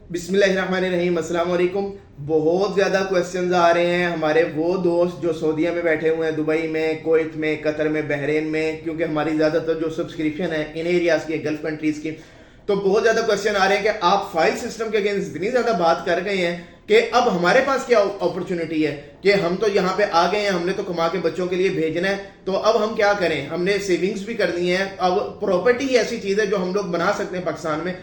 बिस्मिल्लाहिर्रहमानिर्रहीम, अस्सलाम वालेकुम। बहुत ज़्यादा क्वेश्चंस आ रहे हैं हमारे वो दोस्त जो सऊदीया में बैठे हुए हैं, दुबई में, कुवैत में, कतर में, बहरीन में, क्योंकि हमारी ज़्यादातर जो सब्सक्रिप्शन है इन एरियाज़ की, गल्फ कंट्रीज़ की। तो बहुत ज़्यादा क्वेश्चन आ रहे हैं कि आप फाइल सिस्टम के अगेंस्ट इतनी ज़्यादा बात कर गए हैं कि अब हमारे पास क्या अपॉर्चुनिटी है कि हम तो यहाँ पे आ गए हैं, हमने तो कमा के बच्चों के लिए भेजना है, तो अब हम क्या करें। हमने सेविंग्स भी करनी है। अब प्रॉपर्टी ऐसी चीज़ है जो हम लोग बना सकते हैं पाकिस्तान में,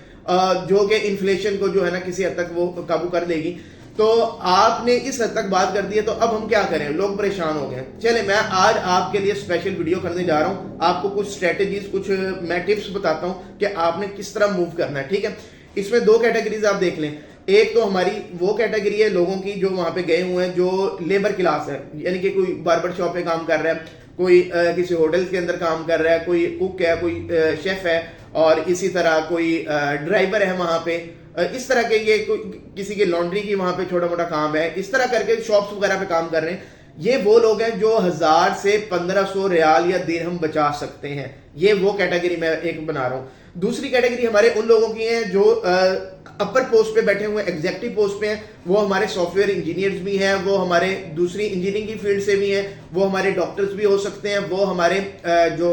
जो कि इन्फ्लेशन को जो है ना किसी हद तक वो काबू कर देगी। तो आपने इस हद तक बात कर दी है, तो अब हम क्या करें, लोग परेशान हो गए। चले, मैं आज आपके लिए स्पेशल वीडियो करने जा रहा हूं, आपको कुछ स्ट्रेटेजीज, कुछ मैं टिप्स बताता हूं कि आपने किस तरह मूव करना है। ठीक है, इसमें दो कैटेगरीज आप देख लें। एक तो हमारी वो कैटेगरी है लोगों की जो वहां पे गए हुए हैं, जो लेबर क्लास है, यानी कि कोई बार्बर शॉप पे काम कर रहा है, कोई किसी होटल के अंदर काम कर रहा है, कोई कुक है, कोई शेफ है, और इसी तरह कोई ड्राइवर है वहां पे। इस तरह के ये किसी की लॉन्ड्री की वहां पे छोटा मोटा काम है, इस तरह करके शॉप्स वगैरह पे काम कर रहे हैं। ये वो लोग हैं जो 1000 से 1500 रियाल या दिरहम बचा सकते हैं। ये वो कैटेगरी मैं एक बना रहा हूं। दूसरी कैटेगरी हमारे उन लोगों की है जो अपर पोस्ट पे बैठे हुए, एग्जेक्टिव पोस्ट पे हैं। वो हमारे सॉफ्टवेयर इंजीनियर्स भी हैं, वो हमारे दूसरी इंजीनियरिंग की फील्ड से भी हैं, वो हमारे डॉक्टर्स भी हो सकते हैं, वो हमारे जो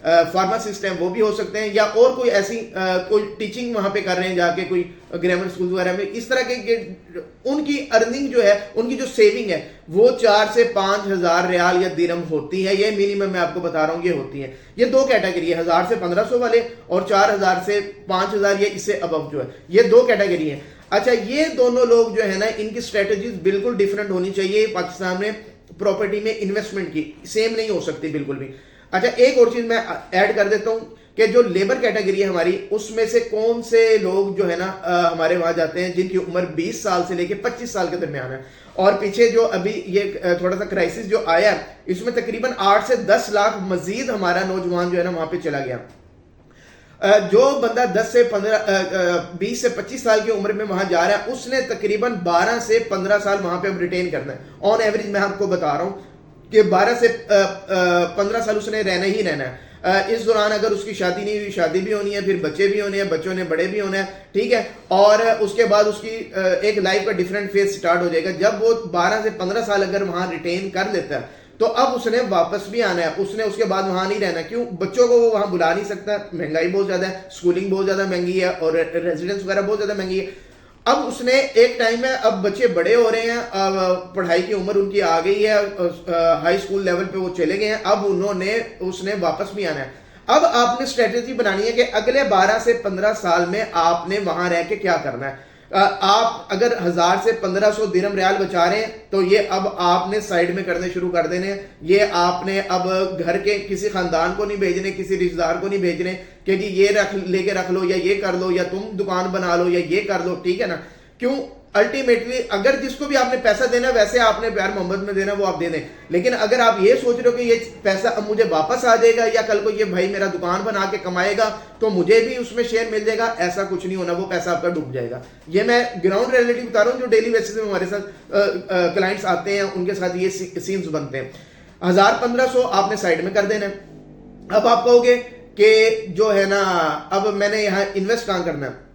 फार्मासिस्ट हैं वो भी हो सकते हैं, या और कोई ऐसी कोई टीचिंग वहां पे कर रहे हैं जाके, कोई ग्रामर स्कूल वगैरह में। इस तरह के उनकी अर्निंग जो है, उनकी जो सेविंग है वो 4 से 5000 रियाल या दिरहम होती है। ये मिनिमम मैं आपको बता रहा हूं, ये होती है। ये दो कैटेगरी है, 1000 से 1500 वाले और 4000 से 5000 ये इससे अबव जो है, ये दो कैटेगरी है। अच्छा, ये दोनों लोग जो है ना, इनकी स्ट्रेटेजीज बिल्कुल डिफरेंट होनी चाहिए। पाकिस्तान में प्रॉपर्टी में इन्वेस्टमेंट की सेम नहीं हो सकती बिल्कुल भी। अच्छा, एक और चीज मैं ऐड कर देता हूं कि जो लेबर कैटेगरी है हमारी, उसमें से कौन से लोग जो है ना हमारे वहां जाते हैं जिनकी उम्र 20 साल से लेके 25 साल के दरमियान है। और पीछे जो अभी ये थोड़ा सा क्राइसिस जो आया, इसमें तकरीबन 8 से 10 लाख मजीद हमारा नौजवान जो है ना वहां पे चला गया। जो बंदा 10 से 15 20 से 25 साल की उम्र में वहां जा रहा है, उसने तकरीबन 12 से 15 साल वहां पे रिटेन करना है। ऑन एवरेज मैं आपको बता रहा हूं कि 12 से 15 साल उसने रहना ही रहना है। इस दौरान अगर उसकी शादी नहीं हुई, शादी भी होनी है, फिर बच्चे भी होने हैं, बच्चों ने बड़े भी होना है। ठीक है, और उसके बाद उसकी एक लाइफ का डिफरेंट फेज स्टार्ट हो जाएगा। जब वो 12 से 15 साल अगर वहां रिटेन कर लेता है, तो अब उसने वापस भी आना है, उसने उसके बाद वहां नहीं रहना। क्यों? बच्चों को वो वहां बुला नहीं सकता, महंगाई बहुत ज्यादा है, स्कूलिंग बहुत ज्यादा महंगी है, और रेजिडेंस वगैरह बहुत ज्यादा महंगी है। अब उसने एक टाइम है, अब बच्चे बड़े हो रहे हैं, अब पढ़ाई की उम्र उनकी आ गई है, हाई स्कूल लेवल पे वो चले गए हैं, अब उसने वापस भी आना है। अब आपने स्ट्रेटेजी बनानी है कि अगले 12 से 15 साल में आपने वहां रह के क्या करना है। आप अगर 1000 से 1500 दिरहम रियाल बचा रहे हैं, तो ये अब आपने साइड में करने शुरू कर देने। ये आपने अब घर के किसी खानदान को नहीं भेजने, किसी रिश्तेदार को नहीं भेजने कि जी ये लेके रख लो, या ये कर लो, या तुम दुकान बना लो, या ये कर लो। ठीक है ना? क्यों? अल्टीमेटली अगर जिसको भी आपने पैसा देना, वैसे आपने प्यार मोहब्बत में देना, वो आप दे दें। लेकिन अगर आप ये सोच रहे हो कि ये पैसा अब मुझे वापस आ जाएगा, या कल को ये भाई मेरा दुकान बना के कमाएगा तो मुझे भी उसमें शेयर मिल जाएगा, ऐसा कुछ नहीं होना। वो पैसा आपका डूब जाएगा। ये मैं ग्राउंड रियलिटी बता रहा हूँ, जो डेली बेसिस में हमारे साथ क्लाइंट्स आते हैं, उनके साथ ये सीन्स बनते हैं। 1000-1500 आपने साइड में कर देना है। अब आप कहोगे कि जो है ना, अब मैंने यहाँ इन्वेस्ट कहाँ करना है?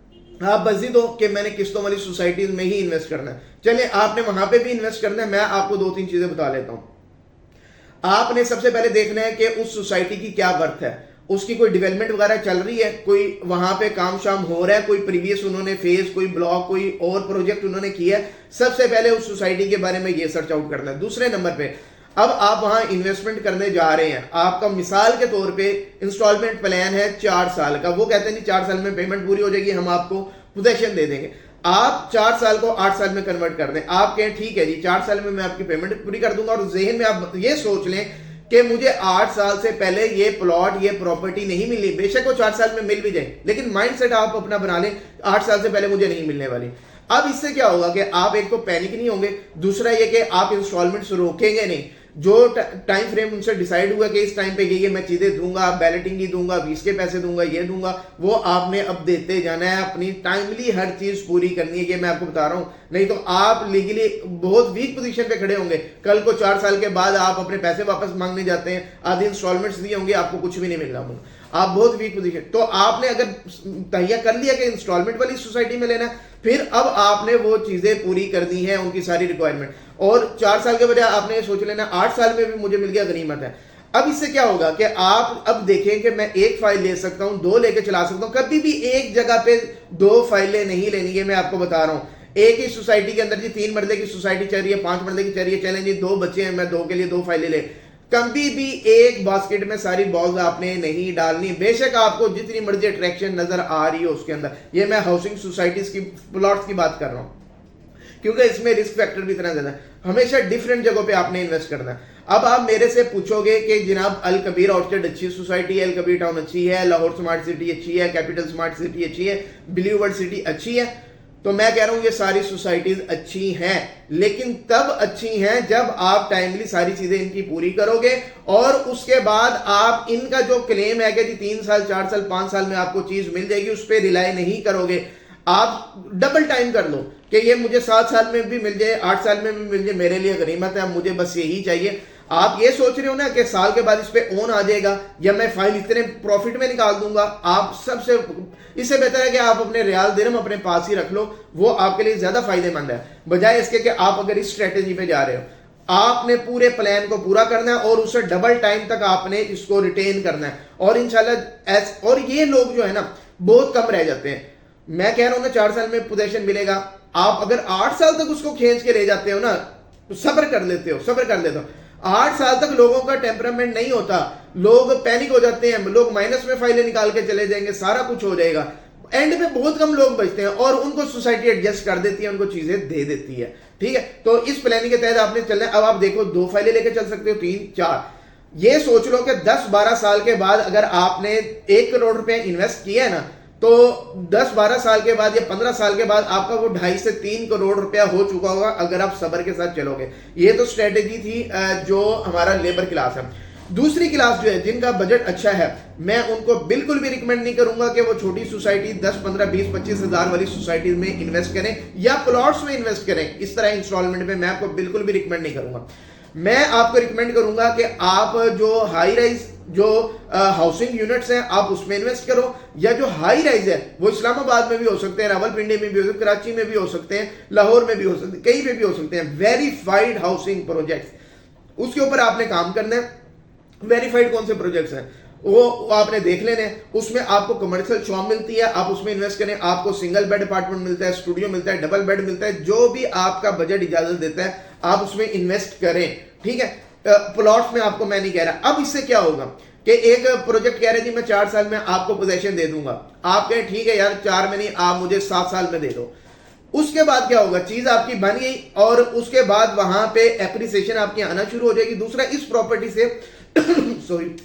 आप बजी दो कि मैंने किस्तों वाली सोसाइटीज में ही इन्वेस्ट करना है। चलिए, आपने वहां पे भी इन्वेस्ट करना है। मैं आपको 2-3 चीजें बता लेता हूं। आपने सबसे पहले देखना है कि उस सोसाइटी की क्या वर्थ है, उसकी कोई डेवलपमेंट वगैरह चल रही है, कोई वहां पे काम शाम हो रहा है, कोई प्रीवियस उन्होंने फेज, कोई ब्लॉक, कोई और प्रोजेक्ट उन्होंने किया है। सबसे पहले उस सोसाइटी के बारे में ये सर्च आउट करना है। दूसरे नंबर पे, अब आप वहां इन्वेस्टमेंट करने जा रहे हैं, आपका मिसाल के तौर पे इंस्टॉलमेंट प्लान है 4 साल का। वो कहते हैं जी 4 साल में पेमेंट पूरी हो जाएगी, हम आपको पोजेशन दे देंगे। आप 4 साल को 8 साल में कन्वर्ट कर दें। आप कहें ठीक है जी 4 साल में मैं आपकी पेमेंट पूरी कर दूंगा, और जेहन में आप ये सोच लें कि मुझे 8 साल से पहले ये प्लॉट, ये प्रॉपर्टी नहीं मिली। बेशक वो 4 साल में मिल भी जाए, लेकिन माइंडसेट आप अपना बना लें 8 साल से पहले मुझे नहीं मिलने वाली। अब इससे क्या होगा कि आप एक तो पैनिक नहीं होंगे, दूसरा ये कि आप इंस्टॉलमेंट्स रोकेंगे नहीं। जो टाइम फ्रेम उनसे डिसाइड हुआ कि इस टाइम पे ये मैं चीजें दूंगा, बैलेटिंग ही दूंगा, 20 के पैसे दूंगा, ये दूंगा, वो आपने अब देते जाना है। अपनी टाइमली हर चीज पूरी करनी है, ये मैं आपको बता रहा हूं। नहीं तो आप लीगली बहुत वीक पोजीशन पे खड़े होंगे। कल को 4 साल के बाद आप अपने पैसे वापस मांगने जाते हैं, आधी इंस्टॉलमेंट्स दिए होंगे, आपको कुछ भी नहीं मिल रहा। आप बहुत वीक पोजीशन, तो आपने अगर तहिया कर लिया कि इंस्टॉलमेंट वाली सोसाइटी में लेना है, फिर अब आपने वो चीजें पूरी कर दी हैं, उनकी सारी रिक्वायरमेंट, और 4 साल के बजाय आपने सोच लेना 8 साल में भी मुझे मिल गया, गनीमत है। अब इससे क्या होगा कि आप अब देखें कि मैं एक फाइल ले सकता हूं, 2 लेके चला सकता हूं, कभी भी एक जगह पे 2 फाइलें नहीं लेनी है। मैं आपको बता रहा हूं, एक ही सोसाइटी के अंदर जी 3 मरले की सोसाइटी चल रही है, 5 मरले की चल रही है, चलें जी 2 बच्चे हैं, मैं 2 के लिए 2 फाइलें ले, कभी भी एक बास्केट में सारी बॉल्स आपने नहीं डालनी। बेशक आपको जितनी मर्जी अट्रैक्शन नजर आ रही हो उसके अंदर, ये मैं हाउसिंग सोसाइटीज की प्लॉट्स की बात कर रहा हूं, क्योंकि इसमें रिस्क फैक्टर भी इतना ज्यादा है। हमेशा डिफरेंट जगहों पे आपने इन्वेस्ट करना है। अब आप मेरे से पूछोगे कि जनाब अल कबीर ऑर्चर्ड अच्छी सोसाइटी है, अल कबीर टाउन अच्छी है, लाहौर स्मार्ट सिटी अच्छी है, कैपिटल स्मार्ट सिटी अच्छी है, ब्लू वर्ल्ड सिटी अच्छी है, तो मैं कह रहा हूं ये सारी सोसाइटीज अच्छी हैं, लेकिन तब अच्छी हैं जब आप टाइमली सारी चीजें इनकी पूरी करोगे, और उसके बाद आप इनका जो क्लेम है कि जी 3 साल 4 साल 5 साल में आपको चीज मिल जाएगी, उस पर रिलाई नहीं करोगे। आप डबल टाइम कर लो कि ये मुझे 7 साल में भी मिल जाए, 8 साल में भी मिल जाए, मेरे लिए गनीमत है, मुझे बस यही चाहिए। आप ये सोच रहे हो ना कि साल के बाद इस पे ओन आ जाएगा या मैं फाइल इतने प्रॉफिट में निकाल दूंगा, आप सबसे इससे बेहतर है कि आप अपने रियाल दिरहम अपने पास ही रख लो, वो आपके लिए ज्यादा फायदेमंद है, बजाय इसके कि आप अगर इस स्ट्रेटेजी पे जा रहे हो। आपने पूरे प्लान को पूरा करना है और उसे डबल टाइम तक आपने इसको रिटेन करना है, और इंशाल्लाह और ये लोग जो है ना बहुत कम रह जाते हैं। मैं कह रहा हूं ना 4 साल में पोजीशन मिलेगा, आप अगर 8 साल तक उसको खींच के ले जाते हो ना, तो सब्र कर लेते हो। 8 साल तक लोगों का टेम्परामेंट नहीं होता, लोग पैनिक हो जाते हैं, लोग माइनस में फाइलें निकाल के चले जाएंगे, सारा कुछ हो जाएगा, एंड में बहुत कम लोग बचते हैं और उनको सोसाइटी एडजस्ट कर देती है, उनको चीजें दे देती है। ठीक है, तो इस प्लानिंग के तहत आपने चलना है। अब आप देखो 2 फाइलें लेके चल सकते हो, 3 4, ये सोच लो कि 10-12 साल के बाद अगर आपने 1 करोड़ रुपए इन्वेस्ट किया है ना, तो 10-12 साल के बाद या 15 साल के बाद आपका वो 2.5 से 3 करोड़ रुपया हो चुका होगा, अगर आप सब्र के साथ चलोगे। ये तो स्ट्रेटेजी थी जो हमारा लेबर क्लास है। दूसरी क्लास जो है जिनका बजट अच्छा है, मैं उनको बिल्कुल भी रिकमेंड नहीं करूंगा कि वो छोटी सोसाइटी 10, 15, 20, 25 हजार वाली सोसाइटी में इन्वेस्ट करें या प्लॉट्स में इन्वेस्ट करें इस तरह इंस्टॉलमेंट में। मैं आपको बिल्कुल भी रिकमेंड नहीं करूंगा। मैं आपको रिकमेंड करूंगा कि आप जो हाई राइज जो हाउसिंग यूनिट्स हैं आप उसमें इन्वेस्ट करो, या जो हाई राइज है वो इस्लामाबाद में भी हो सकते हैं, रावलपिंडी में भी हो सकते हैं, कराची में भी हो सकते हैं, लाहौर में भी हो सकते हैं, कहीं पे भी हो सकते हैं, वेरीफाइड हाउसिंग प्रोजेक्ट्स, उसके ऊपर आपने काम करना है। वेरीफाइड कौन से प्रोजेक्ट्स हैं वो आपने देख लेने, उसमें आपको कमर्शियल शॉप मिलती है, आप उसमें इन्वेस्ट करें, आपको सिंगल बेड अपार्टमेंट मिलता है, स्टूडियो मिलता है, डबल बेड मिलता है, जो भी आपका बजट इजाजत देता है आप उसमें इन्वेस्ट करें। ठीक है, प्लॉट्स में आपको मैं नहीं कह रहा। अब इससे क्या होगा कि एक प्रोजेक्ट कह रहे थे मैं 4 साल में आपको पोजीशन दे दूंगा, आप कहें ठीक है यार 4 में नहीं, आप मुझे 7 साल में दे दो। उसके बाद क्या होगा, चीज आपकी बन गई और उसके बाद वहां पे एप्रिसिएशन आपकी आना शुरू हो जाएगी। दूसरा, इस प्रॉपर्टी से सॉरी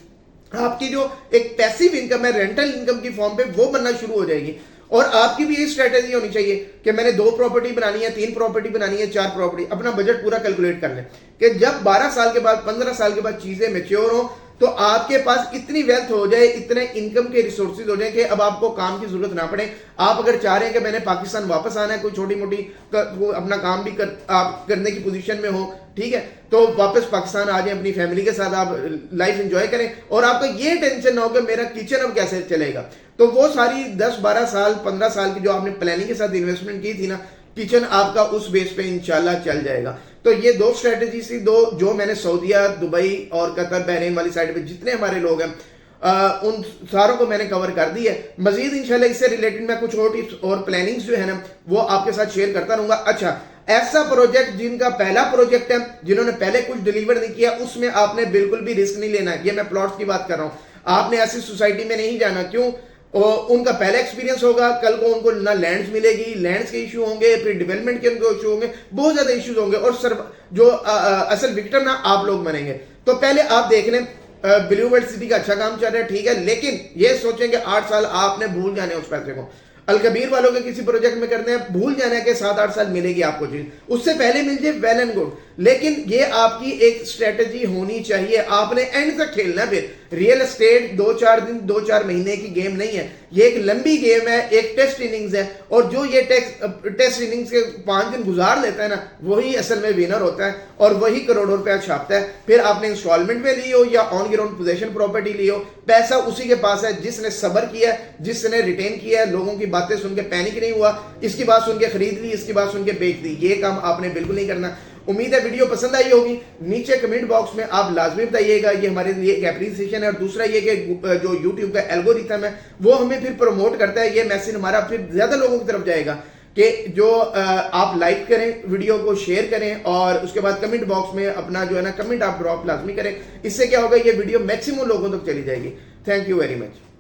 आपकी जो एक पैसिव इनकम है रेंटल इनकम की फॉर्म पे वो बनना शुरू हो जाएगी। और आपकी भी ये स्ट्रेटेजी होनी चाहिए कि मैंने 2 प्रॉपर्टी बनानी है, 3 प्रॉपर्टी बनानी है, 4 प्रॉपर्टी, अपना बजट पूरा कैलकुलेट कर लें कि जब 12 साल के बाद 15 साल के बाद चीजें मैच्योर हो तो आपके पास इतनी वेल्थ हो जाए, इतने इनकम के रिसोर्सेज हो जाए कि अब आपको काम की जरूरत ना पड़े। आप अगर चाह रहे हैं कि मैंने पाकिस्तान वापस आना है, कोई छोटी मोटी अपना काम भी आप करने की पोजीशन में हो, ठीक है, तो वापस पाकिस्तान आ जाए, अपनी फैमिली के साथ आप लाइफ एंजॉय करें और आपको ये टेंशन ना हो कि मेरा किचन अब कैसे चलेगा। तो वो सारी 10-12 साल 15 साल की जो आपने प्लानिंग के साथ इन्वेस्टमेंट की थी ना, किचन आपका उस बेस पे इंशाल्लाह चल जाएगा। तो ये 2 स्ट्रेटेजी थी, 2 जो मैंने सऊदीया, दुबई और कतर, बहरीन वाली साइड पे जितने हमारे लोग हैं उन सारों को मैंने कवर कर दी है। मजीद इंशाल्लाह इससे रिलेटेड मैं कुछ और टिप्स और प्लानिंग्स जो है ना वो आपके साथ शेयर करता रहूंगा। अच्छा, ऐसा प्रोजेक्ट जिनका पहला प्रोजेक्ट है, जिन्होंने पहले कुछ डिलीवर नहीं किया, उसमें आपने बिल्कुल भी रिस्क नहीं लेना है। ये मैं प्लॉट्स की बात कर रहा हूं। आपने ऐसी सोसाइटी में नहीं जाना, क्यों? और उनका पहला एक्सपीरियंस होगा, कल को उनको ना लैंड्स मिलेगी, लैंड्स के इशू होंगे, फिर डेवलपमेंट के उनको इशू होंगे, बहुत ज्यादा इश्यूज होंगे और जो असल विक्टिम ना आप लोग बनेंगे। तो पहले आप देख लें, ब्लू वर्ल्ड सिटी का अच्छा काम चल रहा है, ठीक है, लेकिन ये सोचेंगे 8 साल आपने भूल जाने उस पैसे को। अलकबीर वालों के किसी प्रोजेक्ट में करते हैं, भूल जाना है कि 7-8 साल मिलेगी आपको चीज, उससे पहले मिल जाए वेल एंड गुड, लेकिन ये आपकी एक स्ट्रेटेजी होनी चाहिए। आपने एंड तक खेलना, फिर रियल एस्टेट 2-4 दिन 2-4 महीने की गेम नहीं है, ये एक लंबी गेम है, एक टेस्ट इनिंग्स है। और जो ये टेस्ट इनिंग्स के 5 दिन गुजार लेता है ना, वही असल में विनर होता है और वही करोड़ों रुपया छापता है। फिर आपने इंस्टॉलमेंट में ली हो या on your own possession property ली हो, पैसा उसी के पास है जिसने सब्र किया, जिसने रिटेन किया, लोगों की बातें सुन के पैनिक नहीं हुआ, इसकी बात सुन के खरीद ली, इसकी बात सुन के बेच दी। ये काम आपने बिल्कुल नहीं करना। उम्मीद है वीडियो पसंद आई होगी। नीचे कमेंट बॉक्स में आप लाजमी बताइएगा, ये हमारे लिए एक एप्रिसिएशन है। और दूसरा ये कि जो यूट्यूब का एल्गोरिथम है वो हमें फिर प्रमोट करता है, ये मैसेज हमारा फिर ज्यादा लोगों की तरफ जाएगा कि जो आप लाइक करें, वीडियो को शेयर करें और उसके बाद कमेंट बॉक्स में अपना जो है ना कमेंट आप ड्रॉप लाजमी करें। इससे क्या होगा, ये वीडियो मैक्सिमम लोगों तक चली जाएगी। Thank you very much.